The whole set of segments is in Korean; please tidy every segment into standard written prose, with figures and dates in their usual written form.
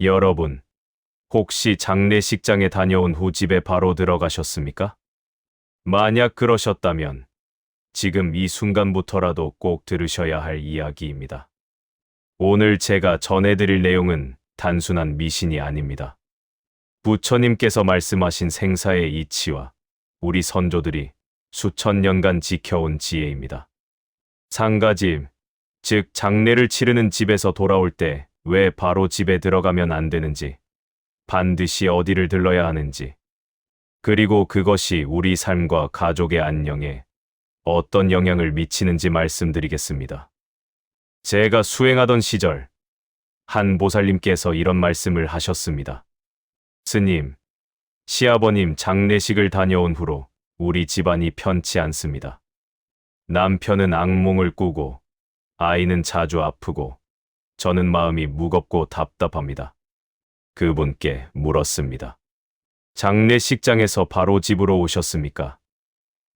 여러분, 혹시 장례식장에 다녀온 후 집에 바로 들어가셨습니까? 만약 그러셨다면 지금 이 순간부터라도 꼭 들으셔야 할 이야기입니다. 오늘 제가 전해드릴 내용은 단순한 미신이 아닙니다. 부처님께서 말씀하신 생사의 이치와 우리 선조들이 수천 년간 지켜온 지혜입니다. 상가집, 즉 장례를 치르는 집에서 돌아올 때 왜 바로 집에 들어가면 안 되는지, 반드시 어디를 들러야 하는지, 그리고 그것이 우리 삶과 가족의 안녕에 어떤 영향을 미치는지 말씀드리겠습니다. 제가 수행하던 시절, 한 보살님께서 이런 말씀을 하셨습니다. 스님, 시아버님 장례식을 다녀온 후로 우리 집안이 편치 않습니다. 남편은 악몽을 꾸고, 아이는 자주 아프고, 저는 마음이 무겁고 답답합니다. 그분께 물었습니다. 장례식장에서 바로 집으로 오셨습니까?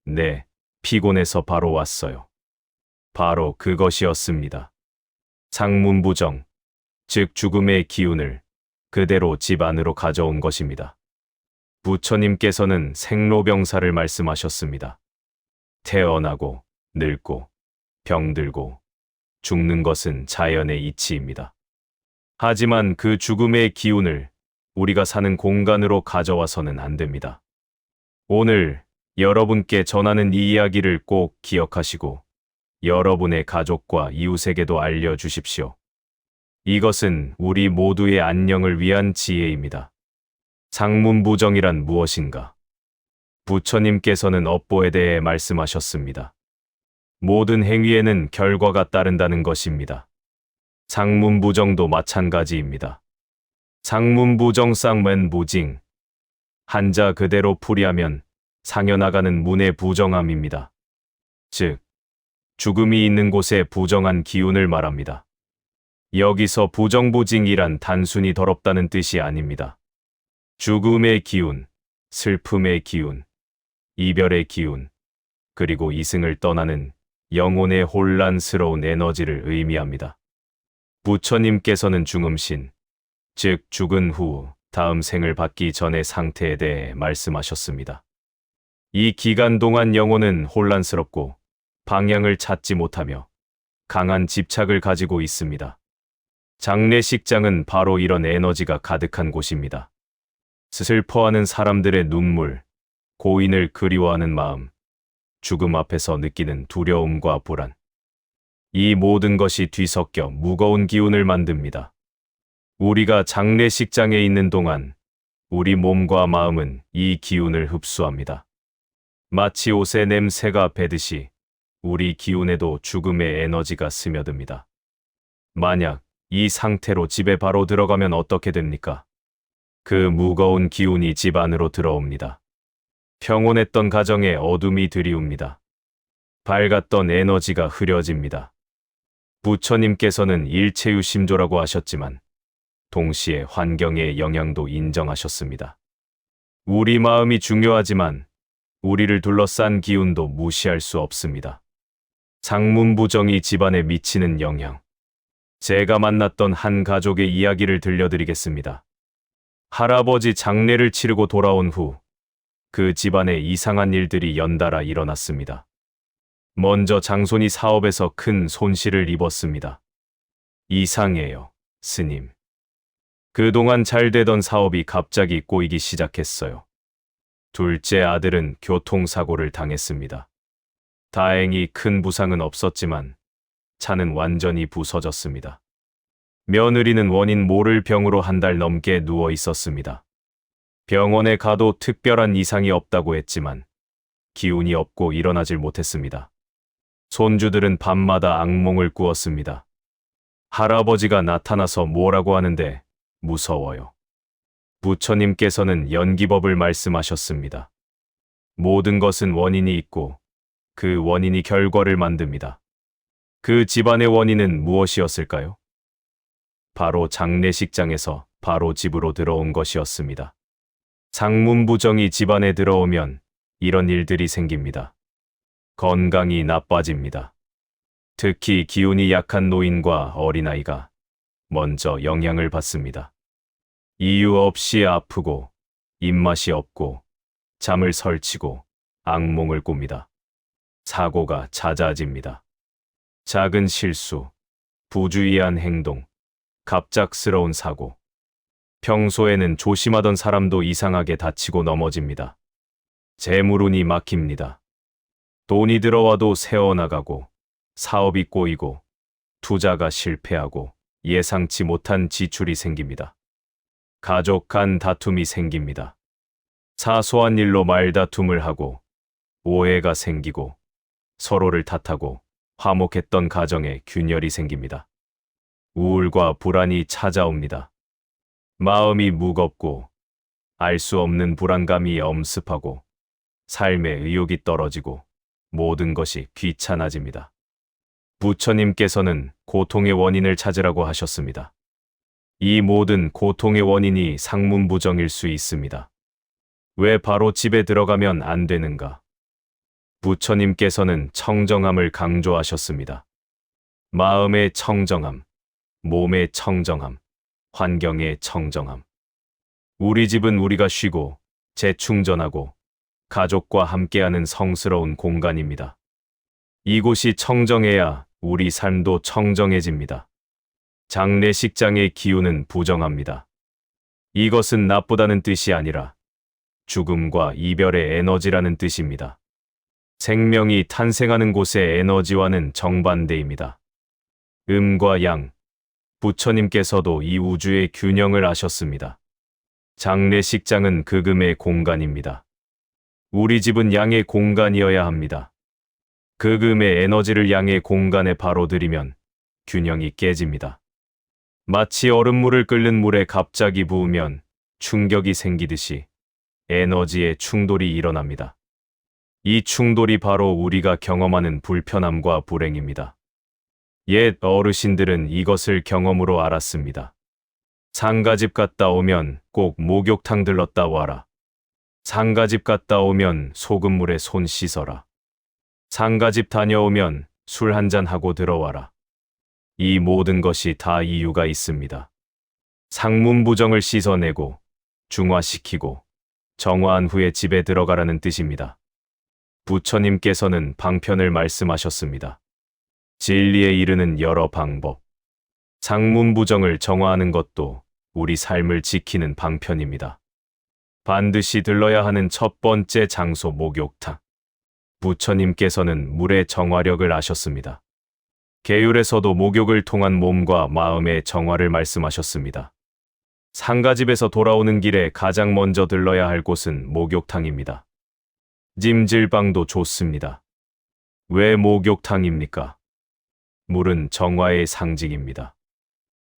네, 피곤해서 바로 왔어요. 바로 그것이었습니다. 상문부정, 즉 죽음의 기운을 그대로 집 안으로 가져온 것입니다. 부처님께서는 생로병사를 말씀하셨습니다. 태어나고, 늙고, 병들고, 죽는 것은 자연의 이치입니다. 하지만 그 죽음의 기운을 우리가 사는 공간으로 가져와서는 안 됩니다. 오늘 여러분께 전하는 이 이야기를 꼭 기억하시고 여러분의 가족과 이웃에게도 알려주십시오. 이것은 우리 모두의 안녕을 위한 지혜입니다. 상문부정이란 무엇인가? 부처님께서는 업보에 대해 말씀하셨습니다. 모든 행위에는 결과가 따른다는 것입니다. 상문부정도 마찬가지입니다. 상문부정 쌍문부징, 한자 그대로 풀이하면 상여나가는 문의 부정함입니다. 즉, 죽음이 있는 곳에 부정한 기운을 말합니다. 여기서 부정부징이란 단순히 더럽다는 뜻이 아닙니다. 죽음의 기운, 슬픔의 기운, 이별의 기운, 그리고 이승을 떠나는 영혼의 혼란스러운 에너지를 의미합니다. 부처님께서는 중음신, 즉 죽은 후 다음 생을 받기 전의 상태에 대해 말씀하셨습니다. 이 기간 동안 영혼은 혼란스럽고 방향을 찾지 못하며 강한 집착을 가지고 있습니다. 장례식장은 바로 이런 에너지가 가득한 곳입니다. 슬퍼하는 사람들의 눈물, 고인을 그리워하는 마음, 죽음 앞에서 느끼는 두려움과 불안. 이 모든 것이 뒤섞여 무거운 기운을 만듭니다. 우리가 장례식장에 있는 동안 우리 몸과 마음은 이 기운을 흡수합니다. 마치 옷의 냄새가 배듯이 우리 기운에도 죽음의 에너지가 스며듭니다. 만약 이 상태로 집에 바로 들어가면 어떻게 됩니까? 그 무거운 기운이 집 안으로 들어옵니다. 평온했던 가정에 어둠이 들이웁니다. 밝았던 에너지가 흐려집니다. 부처님께서는 일체유심조라고 하셨지만 동시에 환경의 영향도 인정하셨습니다. 우리 마음이 중요하지만 우리를 둘러싼 기운도 무시할 수 없습니다. 상문부정이 집안에 미치는 영향. 제가 만났던 한 가족의 이야기를 들려드리겠습니다. 할아버지 장례를 치르고 돌아온 후 그 집안에 이상한 일들이 연달아 일어났습니다. 먼저 장손이 사업에서 큰 손실을 입었습니다. 이상해요, 스님. 그동안 잘 되던 사업이 갑자기 꼬이기 시작했어요. 둘째 아들은 교통사고를 당했습니다. 다행히 큰 부상은 없었지만 차는 완전히 부서졌습니다. 며느리는 원인 모를 병으로 한 달 넘게 누워 있었습니다. 병원에 가도 특별한 이상이 없다고 했지만 기운이 없고 일어나질 못했습니다. 손주들은 밤마다 악몽을 꾸었습니다. 할아버지가 나타나서 뭐라고 하는데 무서워요. 부처님께서는 연기법을 말씀하셨습니다. 모든 것은 원인이 있고 그 원인이 결과를 만듭니다. 그 집안의 원인은 무엇이었을까요? 바로 장례식장에서 바로 집으로 들어온 것이었습니다. 상문부정이 집안에 들어오면 이런 일들이 생깁니다. 건강이 나빠집니다. 특히 기운이 약한 노인과 어린아이가 먼저 영향을 받습니다. 이유 없이 아프고 입맛이 없고 잠을 설치고 악몽을 꿉니다. 사고가 잦아집니다. 작은 실수, 부주의한 행동, 갑작스러운 사고. 평소에는 조심하던 사람도 이상하게 다치고 넘어집니다. 재물운이 막힙니다. 돈이 들어와도 새어나가고, 사업이 꼬이고, 투자가 실패하고, 예상치 못한 지출이 생깁니다. 가족 간 다툼이 생깁니다. 사소한 일로 말다툼을 하고, 오해가 생기고, 서로를 탓하고, 화목했던 가정에 균열이 생깁니다. 우울과 불안이 찾아옵니다. 마음이 무겁고, 알 수 없는 불안감이 엄습하고, 삶의 의욕이 떨어지고, 모든 것이 귀찮아집니다. 부처님께서는 고통의 원인을 찾으라고 하셨습니다. 이 모든 고통의 원인이 상문부정일 수 있습니다. 왜 바로 집에 들어가면 안 되는가? 부처님께서는 청정함을 강조하셨습니다. 마음의 청정함, 몸의 청정함, 환경의 청정함. 우리 집은 우리가 쉬고 재충전하고 가족과 함께하는 성스러운 공간입니다. 이곳이 청정해야 우리 삶도 청정해집니다. 장례식장의 기운은 부정합니다. 이것은 나쁘다는 뜻이 아니라 죽음과 이별의 에너지라는 뜻입니다. 생명이 탄생하는 곳의 에너지와는 정반대입니다. 음과 양, 부처님께서도 이 우주의 균형을 아셨습니다. 장례식장은 극음의 공간입니다. 우리 집은 양의 공간이어야 합니다. 극음의 에너지를 양의 공간에 바로 들이면 균형이 깨집니다. 마치 얼음물을 끓는 물에 갑자기 부으면 충격이 생기듯이 에너지의 충돌이 일어납니다. 이 충돌이 바로 우리가 경험하는 불편함과 불행입니다. 옛 어르신들은 이것을 경험으로 알았습니다. 상가집 갔다 오면 꼭 목욕탕 들렀다 와라. 상가집 갔다 오면 소금물에 손 씻어라. 상가집 다녀오면 술 한잔 하고 들어와라. 이 모든 것이 다 이유가 있습니다. 상문부정을 씻어내고 중화시키고 정화한 후에 집에 들어가라는 뜻입니다. 부처님께서는 방편을 말씀하셨습니다. 진리에 이르는 여러 방법. 상문부정을 정화하는 것도 우리 삶을 지키는 방편입니다. 반드시 들러야 하는 첫 번째 장소 목욕탕. 부처님께서는 물의 정화력을 아셨습니다. 계율에서도 목욕을 통한 몸과 마음의 정화를 말씀하셨습니다. 상가집에서 돌아오는 길에 가장 먼저 들러야 할 곳은 목욕탕입니다. 찜질방도 좋습니다. 왜 목욕탕입니까? 물은 정화의 상징입니다.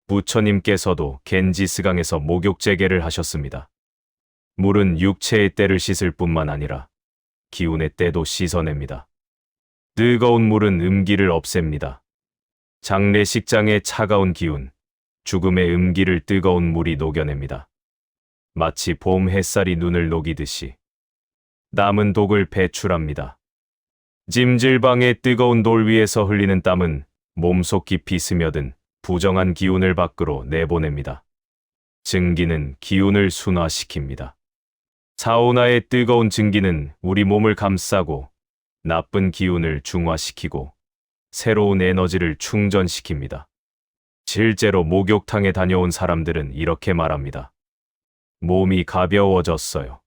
부처님께서도 겐지스강에서 목욕제계를 하셨습니다. 물은 육체의 때를 씻을 뿐만 아니라 기운의 때도 씻어냅니다. 뜨거운 물은 음기를 없앱니다. 장례식장의 차가운 기운, 죽음의 음기를 뜨거운 물이 녹여냅니다. 마치 봄 햇살이 눈을 녹이듯이 남은 독을 배출합니다. 찜질방의 뜨거운 돌 위에서 흘리는 땀은 몸속 깊이 스며든 부정한 기운을 밖으로 내보냅니다. 증기는 기운을 순화시킵니다. 사우나의 뜨거운 증기는 우리 몸을 감싸고 나쁜 기운을 중화시키고 새로운 에너지를 충전시킵니다. 실제로 목욕탕에 다녀온 사람들은 이렇게 말합니다. 몸이 가벼워졌어요.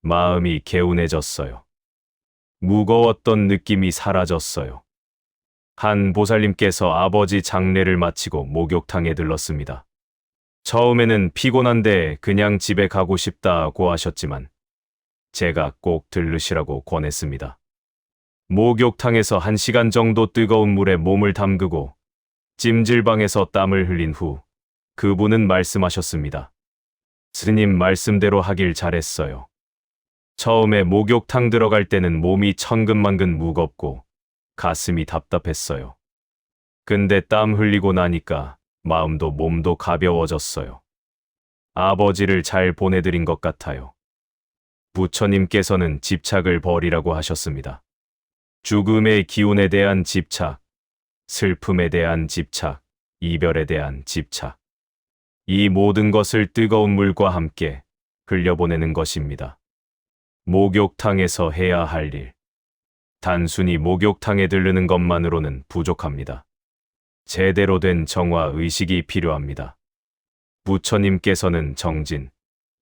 마음이 개운해졌어요. 무거웠던 느낌이 사라졌어요. 한 보살님께서 아버지 장례를 마치고 목욕탕에 들렀습니다. 처음에는 피곤한데 그냥 집에 가고 싶다고 하셨지만 제가 꼭 들르시라고 권했습니다. 목욕탕에서 1시간 정도 뜨거운 물에 몸을 담그고 찜질방에서 땀을 흘린 후 그분은 말씀하셨습니다. 스님 말씀대로 하길 잘했어요. 처음에 목욕탕 들어갈 때는 몸이 천근만근 무겁고 가슴이 답답했어요. 근데 땀 흘리고 나니까 마음도 몸도 가벼워졌어요. 아버지를 잘 보내드린 것 같아요. 부처님께서는 집착을 버리라고 하셨습니다. 죽음의 기운에 대한 집착, 슬픔에 대한 집착, 이별에 대한 집착. 이 모든 것을 뜨거운 물과 함께 흘려보내는 것입니다. 목욕탕에서 해야 할 일. 단순히 목욕탕에 들르는 것만으로는 부족합니다. 제대로 된 정화 의식이 필요합니다. 부처님께서는 정진,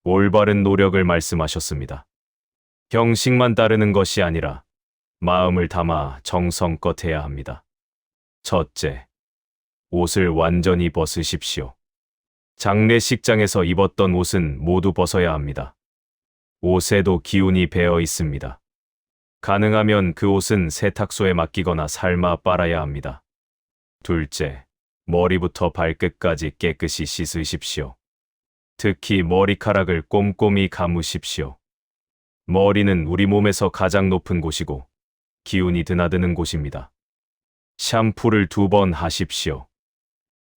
올바른 노력을 말씀하셨습니다. 형식만 따르는 것이 아니라 마음을 담아 정성껏 해야 합니다. 첫째, 옷을 완전히 벗으십시오. 장례식장에서 입었던 옷은 모두 벗어야 합니다. 옷에도 기운이 배어 있습니다. 가능하면 그 옷은 세탁소에 맡기거나 삶아 빨아야 합니다. 둘째, 머리부터 발끝까지 깨끗이 씻으십시오. 특히 머리카락을 꼼꼼히 감으십시오. 머리는 우리 몸에서 가장 높은 곳이고 기운이 드나드는 곳입니다. 샴푸를 2번 하십시오.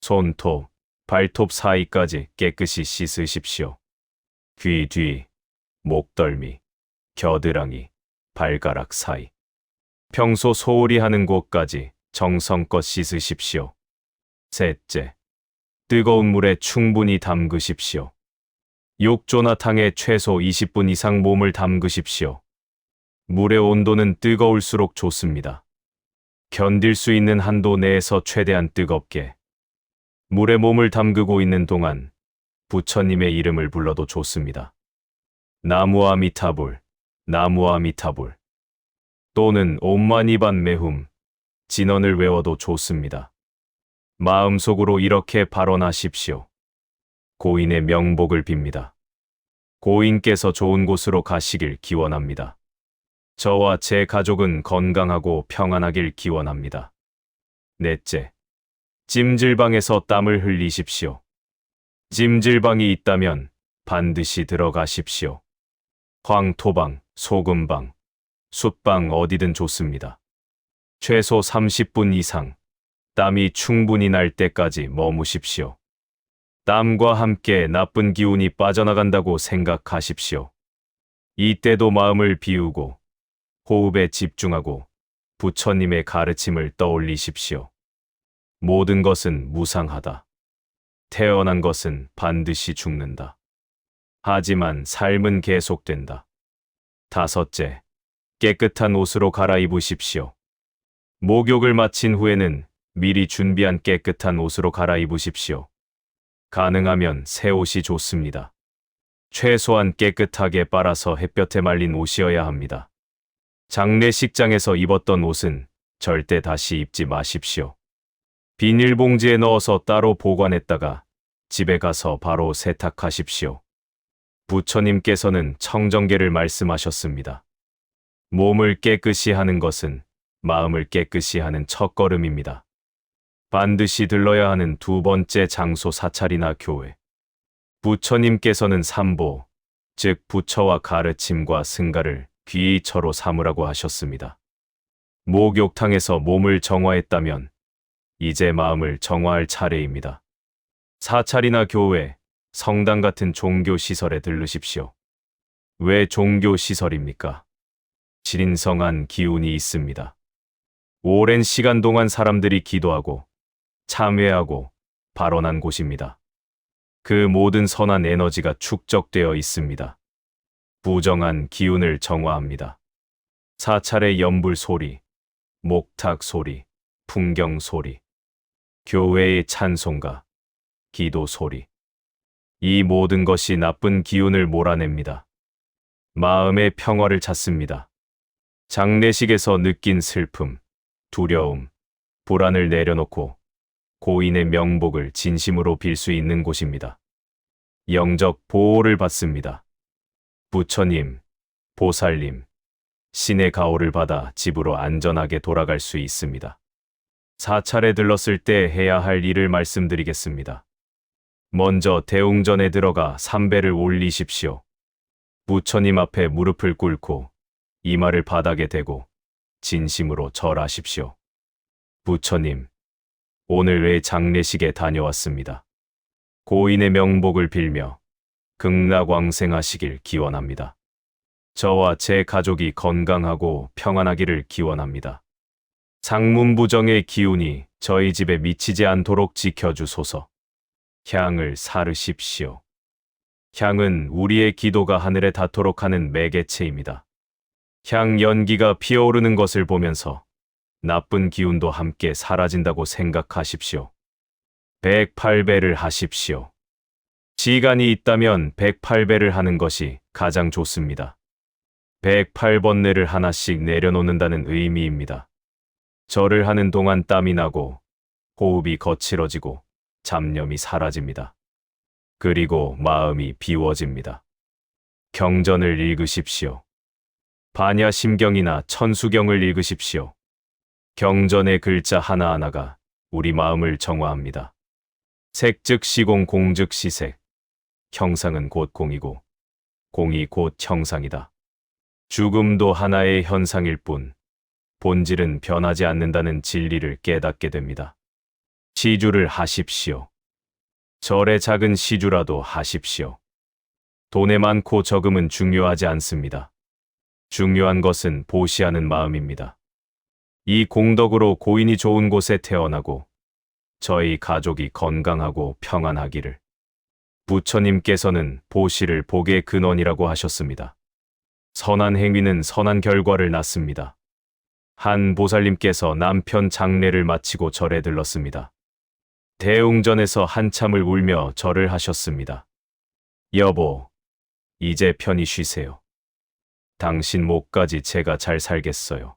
손톱, 발톱 사이까지 깨끗이 씻으십시오. 귀 뒤, 목덜미, 겨드랑이, 발가락 사이. 평소 소홀히 하는 곳까지 정성껏 씻으십시오. 셋째, 뜨거운 물에 충분히 담그십시오. 욕조나 탕에 최소 20분 이상 몸을 담그십시오. 물의 온도는 뜨거울수록 좋습니다. 견딜 수 있는 한도 내에서 최대한 뜨겁게. 물에 몸을 담그고 있는 동안 부처님의 이름을 불러도 좋습니다. 나무아미타불, 나무아미타불. 또는 옴마니반 메훔, 진언을 외워도 좋습니다. 마음속으로 이렇게 발언하십시오. 고인의 명복을 빕니다. 고인께서 좋은 곳으로 가시길 기원합니다. 저와 제 가족은 건강하고 평안하길 기원합니다. 넷째, 찜질방에서 땀을 흘리십시오. 찜질방이 있다면 반드시 들어가십시오. 황토방, 소금방, 숯방 어디든 좋습니다. 최소 30분 이상 땀이 충분히 날 때까지 머무십시오. 땀과 함께 나쁜 기운이 빠져나간다고 생각하십시오. 이때도 마음을 비우고 호흡에 집중하고 부처님의 가르침을 떠올리십시오. 모든 것은 무상하다. 태어난 것은 반드시 죽는다. 하지만 삶은 계속된다. 다섯째, 깨끗한 옷으로 갈아입으십시오. 목욕을 마친 후에는 미리 준비한 깨끗한 옷으로 갈아입으십시오. 가능하면 새 옷이 좋습니다. 최소한 깨끗하게 빨아서 햇볕에 말린 옷이어야 합니다. 장례식장에서 입었던 옷은 절대 다시 입지 마십시오. 비닐봉지에 넣어서 따로 보관했다가 집에 가서 바로 세탁하십시오. 부처님께서는 청정계를 말씀하셨습니다. 몸을 깨끗이 하는 것은 마음을 깨끗이 하는 첫걸음입니다. 반드시 들러야 하는 2번째 장소 사찰이나 교회. 부처님께서는 삼보, 즉 부처와 가르침과 승가를 귀처로 삼으라고 하셨습니다. 목욕탕에서 몸을 정화했다면 이제 마음을 정화할 차례입니다. 사찰이나 교회, 성당 같은 종교시설에 들르십시오. 왜 종교시설입니까? 신성한 기운이 있습니다. 오랜 시간 동안 사람들이 기도하고 참회하고 발언한 곳입니다. 그 모든 선한 에너지가 축적되어 있습니다. 부정한 기운을 정화합니다. 사찰의 연불 소리, 목탁 소리, 풍경 소리, 교회의 찬송가, 기도 소리. 이 모든 것이 나쁜 기운을 몰아냅니다. 마음의 평화를 찾습니다. 장례식에서 느낀 슬픔, 두려움, 불안을 내려놓고 고인의 명복을 진심으로 빌 수 있는 곳입니다. 영적 보호를 받습니다. 부처님, 보살님, 신의 가호를 받아 집으로 안전하게 돌아갈 수 있습니다. 사찰에 들렀을 때 해야 할 일을 말씀드리겠습니다. 먼저 대웅전에 들어가 삼배를 올리십시오. 부처님 앞에 무릎을 꿇고 이마를 바닥에 대고 진심으로 절하십시오. 부처님, 오늘 왜 장례식에 다녀왔습니다. 고인의 명복을 빌며 극락왕생하시길 기원합니다. 저와 제 가족이 건강하고 평안하기를 기원합니다. 상문부정의 기운이 저희 집에 미치지 않도록 지켜주소서. 향을 사르십시오. 향은 우리의 기도가 하늘에 닿도록 하는 매개체입니다. 향 연기가 피어오르는 것을 보면서 나쁜 기운도 함께 사라진다고 생각하십시오. 108배를 하십시오. 시간이 있다면 108배를 하는 것이 가장 좋습니다. 108번뇌를 하나씩 내려놓는다는 의미입니다. 절을 하는 동안 땀이 나고 호흡이 거칠어지고 잡념이 사라집니다. 그리고 마음이 비워집니다. 경전을 읽으십시오. 반야심경이나 천수경을 읽으십시오. 경전의 글자 하나하나가 우리 마음을 정화합니다. 색 즉 시공, 공 즉 시색. 형상은 곧 공이고 공이 곧 형상이다. 죽음도 하나의 현상일 뿐 본질은 변하지 않는다는 진리를 깨닫게 됩니다. 시주를 하십시오. 절의 작은 시주라도 하십시오. 돈에 많고 적음은 중요하지 않습니다. 중요한 것은 보시하는 마음입니다. 이 공덕으로 고인이 좋은 곳에 태어나고 저희 가족이 건강하고 평안하기를. 부처님께서는 보시를 복의 근원이라고 하셨습니다. 선한 행위는 선한 결과를 낳습니다. 한 보살님께서 남편 장례를 마치고 절에 들렀습니다. 대웅전에서 한참을 울며 절을 하셨습니다. 여보, 이제 편히 쉬세요. 당신 목까지 제가 잘 살겠어요.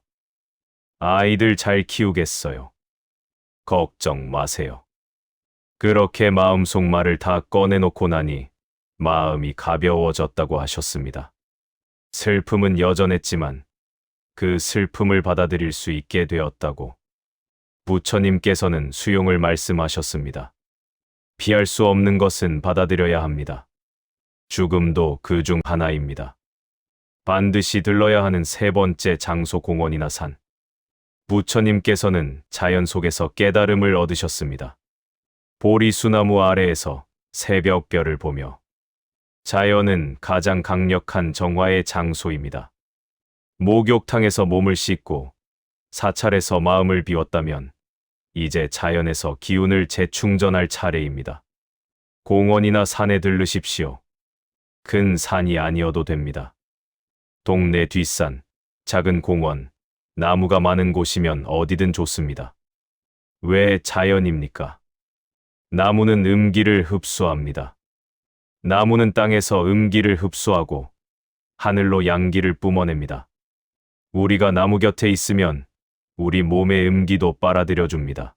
아이들 잘 키우겠어요. 걱정 마세요. 그렇게 마음속 말을 다 꺼내놓고 나니 마음이 가벼워졌다고 하셨습니다. 슬픔은 여전했지만 그 슬픔을 받아들일 수 있게 되었다고. 부처님께서는 수용을 말씀하셨습니다. 피할 수 없는 것은 받아들여야 합니다. 죽음도 그 중 하나입니다. 반드시 들러야 하는 세 번째 장소 공원이나 산. 부처님께서는 자연 속에서 깨달음을 얻으셨습니다. 보리수나무 아래에서 새벽별을 보며 자연은 가장 강력한 정화의 장소입니다. 목욕탕에서 몸을 씻고 사찰에서 마음을 비웠다면 이제 자연에서 기운을 재충전할 차례입니다. 공원이나 산에 들르십시오. 큰 산이 아니어도 됩니다. 동네 뒷산, 작은 공원, 나무가 많은 곳이면 어디든 좋습니다. 왜 자연입니까? 나무는 음기를 흡수합니다. 나무는 땅에서 음기를 흡수하고 하늘로 양기를 뿜어냅니다. 우리가 나무 곁에 있으면 우리 몸의 음기도 빨아들여 줍니다.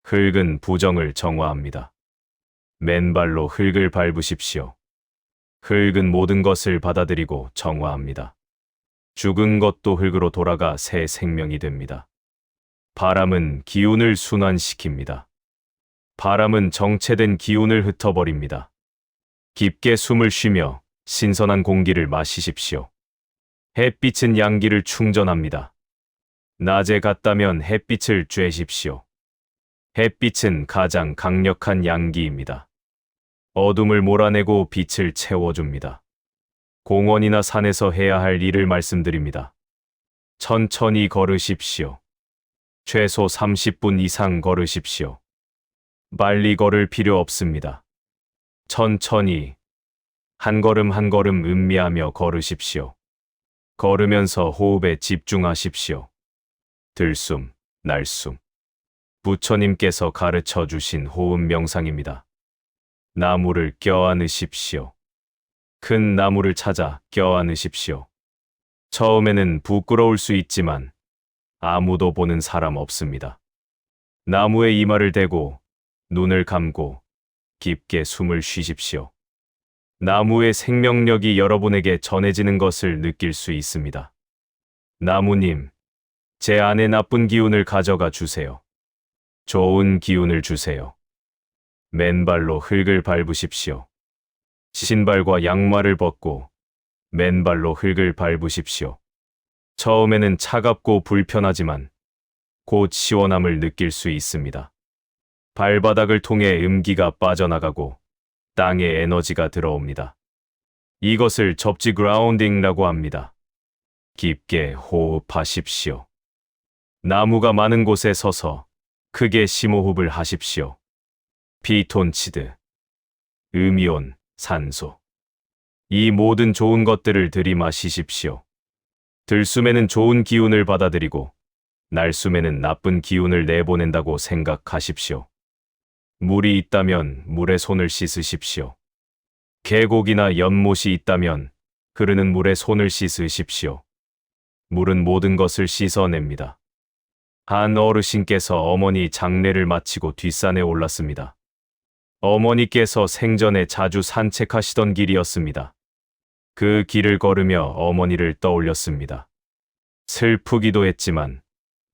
흙은 부정을 정화합니다. 맨발로 흙을 밟으십시오. 흙은 모든 것을 받아들이고 정화합니다. 죽은 것도 흙으로 돌아가 새 생명이 됩니다. 바람은 기운을 순환시킵니다. 바람은 정체된 기운을 흩어버립니다. 깊게 숨을 쉬며 신선한 공기를 마시십시오. 햇빛은 양기를 충전합니다. 낮에 갔다면 햇빛을 쬐십시오. 햇빛은 가장 강력한 양기입니다. 어둠을 몰아내고 빛을 채워줍니다. 공원이나 산에서 해야 할 일을 말씀드립니다. 천천히 걸으십시오. 최소 30분 이상 걸으십시오. 빨리 걸을 필요 없습니다. 천천히 한 걸음 한 걸음 음미하며 걸으십시오. 걸으면서 호흡에 집중하십시오. 들숨, 날숨. 부처님께서 가르쳐 주신 호흡 명상입니다. 나무를 껴안으십시오. 큰 나무를 찾아 껴안으십시오. 처음에는 부끄러울 수 있지만 아무도 보는 사람 없습니다. 나무에 이마를 대고 눈을 감고 깊게 숨을 쉬십시오. 나무의 생명력이 여러분에게 전해지는 것을 느낄 수 있습니다. 나무님, 제 안에 나쁜 기운을 가져가 주세요. 좋은 기운을 주세요. 맨발로 흙을 밟으십시오. 신발과 양말을 벗고 맨발로 흙을 밟으십시오. 처음에는 차갑고 불편하지만 곧 시원함을 느낄 수 있습니다. 발바닥을 통해 음기가 빠져나가고 땅에 에너지가 들어옵니다. 이것을 접지 그라운딩이라고 합니다. 깊게 호흡하십시오. 나무가 많은 곳에 서서 크게 심호흡을 하십시오. 피톤치드, 음이온, 산소. 이 모든 좋은 것들을 들이마시십시오. 들숨에는 좋은 기운을 받아들이고 날숨에는 나쁜 기운을 내보낸다고 생각하십시오. 물이 있다면 물에 손을 씻으십시오. 계곡이나 연못이 있다면 흐르는 물에 손을 씻으십시오. 물은 모든 것을 씻어냅니다. 한 어르신께서 어머니 장례를 마치고 뒷산에 올랐습니다. 어머니께서 생전에 자주 산책하시던 길이었습니다. 그 길을 걸으며 어머니를 떠올렸습니다. 슬프기도 했지만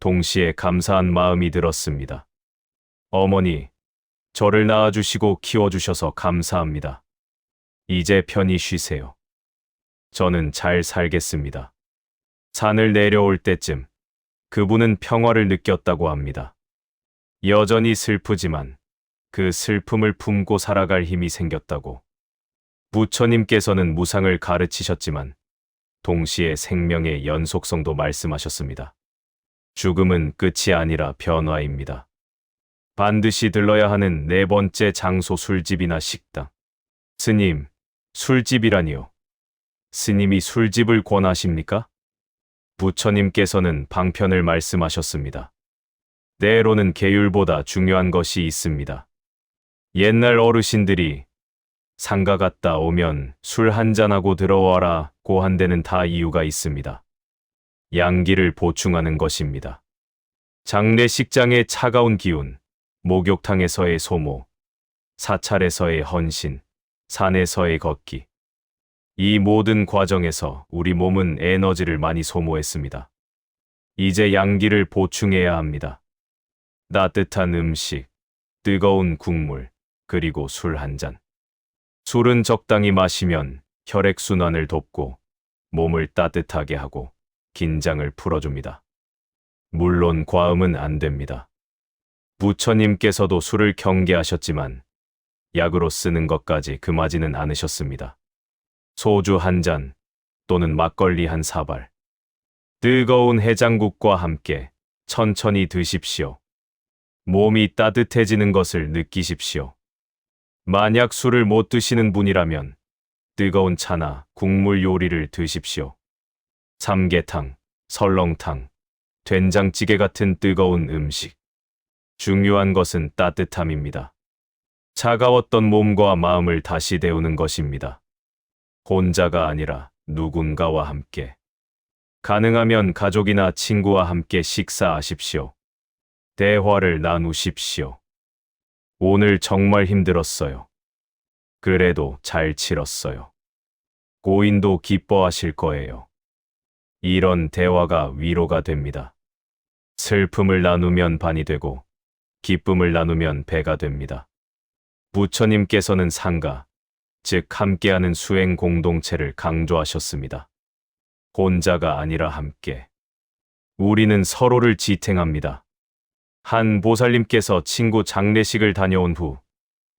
동시에 감사한 마음이 들었습니다. 어머니, 저를 낳아주시고 키워주셔서 감사합니다. 이제 편히 쉬세요. 저는 잘 살겠습니다. 산을 내려올 때쯤 그분은 평화를 느꼈다고 합니다. 여전히 슬프지만 그 슬픔을 품고 살아갈 힘이 생겼다고. 부처님께서는 무상을 가르치셨지만 동시에 생명의 연속성도 말씀하셨습니다. 죽음은 끝이 아니라 변화입니다. 반드시 들러야 하는 네 번째 장소 술집이나 식당. 스님, 술집이라니요. 스님이 술집을 권하십니까? 부처님께서는 방편을 말씀하셨습니다. 때로는 계율보다 중요한 것이 있습니다. 옛날 어르신들이 상가 갔다 오면 술 한잔하고 들어와라고 한 데는 다 이유가 있습니다. 양기를 보충하는 것입니다. 장례식장의 차가운 기운, 목욕탕에서의 소모, 사찰에서의 헌신, 산에서의 걷기. 이 모든 과정에서 우리 몸은 에너지를 많이 소모했습니다. 이제 양기를 보충해야 합니다. 따뜻한 음식, 뜨거운 국물, 그리고 술 한 잔. 술은 적당히 마시면 혈액순환을 돕고 몸을 따뜻하게 하고 긴장을 풀어줍니다. 물론 과음은 안 됩니다. 부처님께서도 술을 경계하셨지만 약으로 쓰는 것까지 금하지는 않으셨습니다. 소주 한 잔 또는 막걸리 한 사발. 뜨거운 해장국과 함께 천천히 드십시오. 몸이 따뜻해지는 것을 느끼십시오. 만약 술을 못 드시는 분이라면 뜨거운 차나 국물 요리를 드십시오. 삼계탕, 설렁탕, 된장찌개 같은 뜨거운 음식. 중요한 것은 따뜻함입니다. 차가웠던 몸과 마음을 다시 데우는 것입니다. 혼자가 아니라 누군가와 함께. 가능하면 가족이나 친구와 함께 식사하십시오. 대화를 나누십시오. 오늘 정말 힘들었어요. 그래도 잘 치렀어요. 고인도 기뻐하실 거예요. 이런 대화가 위로가 됩니다. 슬픔을 나누면 반이 되고 기쁨을 나누면 배가 됩니다. 부처님께서는 상가, 즉 함께하는 수행 공동체를 강조하셨습니다. 혼자가 아니라 함께. 우리는 서로를 지탱합니다. 한 보살님께서 친구 장례식을 다녀온 후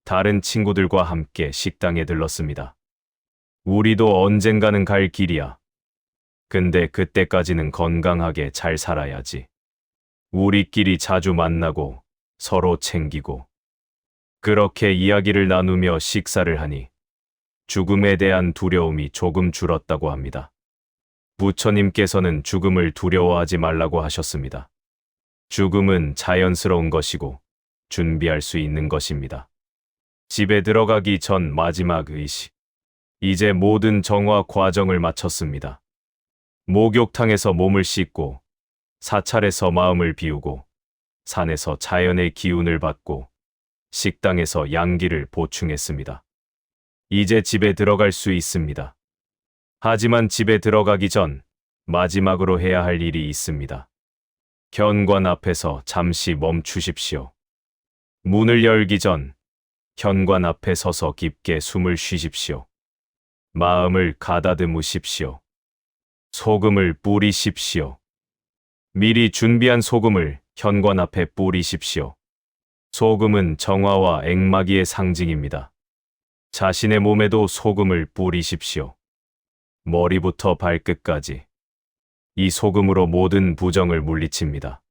다른 친구들과 함께 식당에 들렀습니다. 우리도 언젠가는 갈 길이야. 근데 그때까지는 건강하게 잘 살아야지. 우리끼리 자주 만나고 서로 챙기고. 그렇게 이야기를 나누며 식사를 하니 죽음에 대한 두려움이 조금 줄었다고 합니다. 부처님께서는 죽음을 두려워하지 말라고 하셨습니다. 죽음은 자연스러운 것이고 준비할 수 있는 것입니다. 집에 들어가기 전 마지막 의식. 이제 모든 정화 과정을 마쳤습니다. 목욕탕에서 몸을 씻고, 사찰에서 마음을 비우고, 산에서 자연의 기운을 받고, 식당에서 양기를 보충했습니다. 이제 집에 들어갈 수 있습니다. 하지만 집에 들어가기 전 마지막으로 해야 할 일이 있습니다. 현관 앞에서 잠시 멈추십시오. 문을 열기 전 현관 앞에 서서 깊게 숨을 쉬십시오. 마음을 가다듬으십시오. 소금을 뿌리십시오. 미리 준비한 소금을 현관 앞에 뿌리십시오. 소금은 정화와 액마기의 상징입니다. 자신의 몸에도 소금을 뿌리십시오. 머리부터 발끝까지. 이 소금으로 모든 부정을 물리칩니다.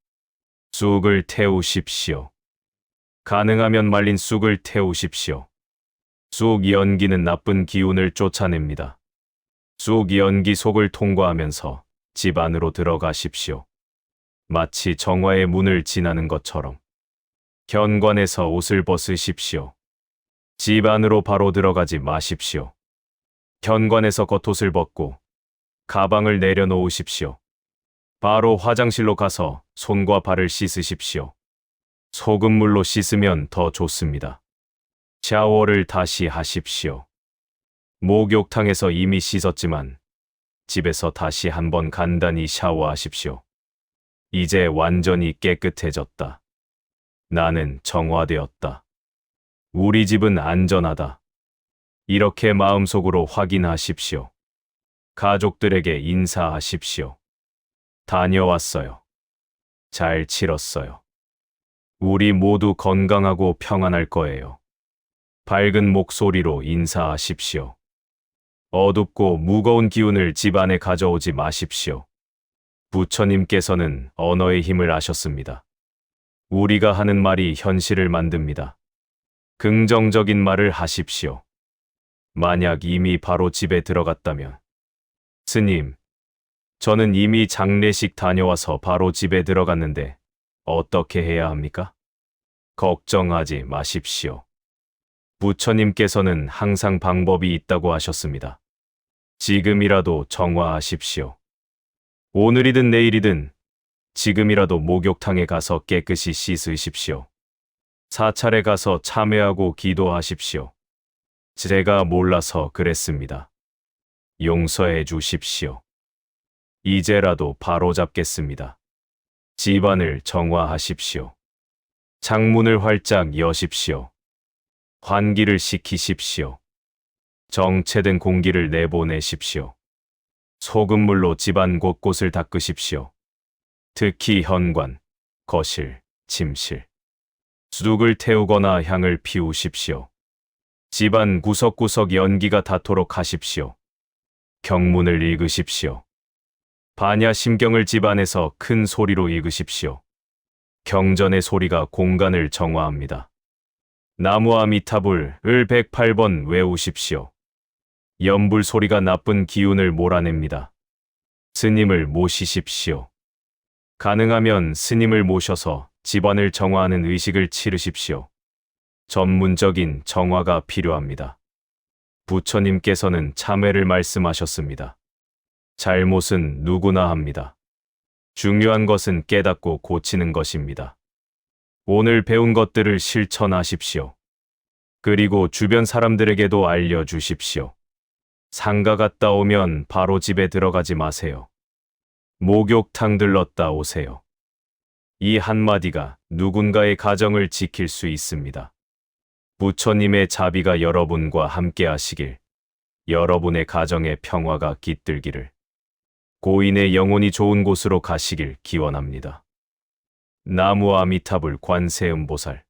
쑥을 태우십시오. 가능하면 말린 쑥을 태우십시오. 쑥 연기는 나쁜 기운을 쫓아냅니다. 쑥 연기 속을 통과하면서 집 안으로 들어가십시오. 마치 정화의 문을 지나는 것처럼. 현관에서 옷을 벗으십시오. 집 안으로 바로 들어가지 마십시오. 현관에서 겉옷을 벗고 가방을 내려놓으십시오. 바로 화장실로 가서 손과 발을 씻으십시오. 소금물로 씻으면 더 좋습니다. 샤워를 다시 하십시오. 목욕탕에서 이미 씻었지만 집에서 다시 한번 간단히 샤워하십시오. 이제 완전히 깨끗해졌다. 나는 정화되었다. 우리 집은 안전하다. 이렇게 마음속으로 확인하십시오. 가족들에게 인사하십시오. 다녀왔어요. 잘 치렀어요. 우리 모두 건강하고 평안할 거예요. 밝은 목소리로 인사하십시오. 어둡고 무거운 기운을 집 안에 가져오지 마십시오. 부처님께서는 언어의 힘을 아셨습니다. 우리가 하는 말이 현실을 만듭니다. 긍정적인 말을 하십시오. 만약 이미 바로 집에 들어갔다면, 스님, 저는 이미 장례식 다녀와서 바로 집에 들어갔는데 어떻게 해야 합니까? 걱정하지 마십시오. 부처님께서는 항상 방법이 있다고 하셨습니다. 지금이라도 정화하십시오. 오늘이든 내일이든 지금이라도 목욕탕에 가서 깨끗이 씻으십시오. 사찰에 가서 참회하고 기도하십시오. 제가 몰라서 그랬습니다. 용서해 주십시오. 이제라도 바로잡겠습니다. 집안을 정화하십시오. 창문을 활짝 여십시오. 환기를 시키십시오. 정체된 공기를 내보내십시오. 소금물로 집안 곳곳을 닦으십시오. 특히 현관, 거실, 침실. 쑥을 태우거나 향을 피우십시오. 집안 구석구석 연기가 닿도록 하십시오. 경문을 읽으십시오. 반야심경을 집안에서 큰 소리로 읽으십시오. 경전의 소리가 공간을 정화합니다. 나무 아미타불을 108번 외우십시오. 연불 소리가 나쁜 기운을 몰아냅니다. 스님을 모시십시오. 가능하면 스님을 모셔서 집안을 정화하는 의식을 치르십시오. 전문적인 정화가 필요합니다. 부처님께서는 참회를 말씀하셨습니다. 잘못은 누구나 합니다. 중요한 것은 깨닫고 고치는 것입니다. 오늘 배운 것들을 실천하십시오. 그리고 주변 사람들에게도 알려주십시오. 상가 갔다 오면 바로 집에 들어가지 마세요. 목욕탕 들렀다 오세요. 이 한마디가 누군가의 가정을 지킬 수 있습니다. 부처님의 자비가 여러분과 함께 하시길, 여러분의 가정에 평화가 깃들기를, 고인의 영혼이 좋은 곳으로 가시길 기원합니다. 나무 아미타불 관세음보살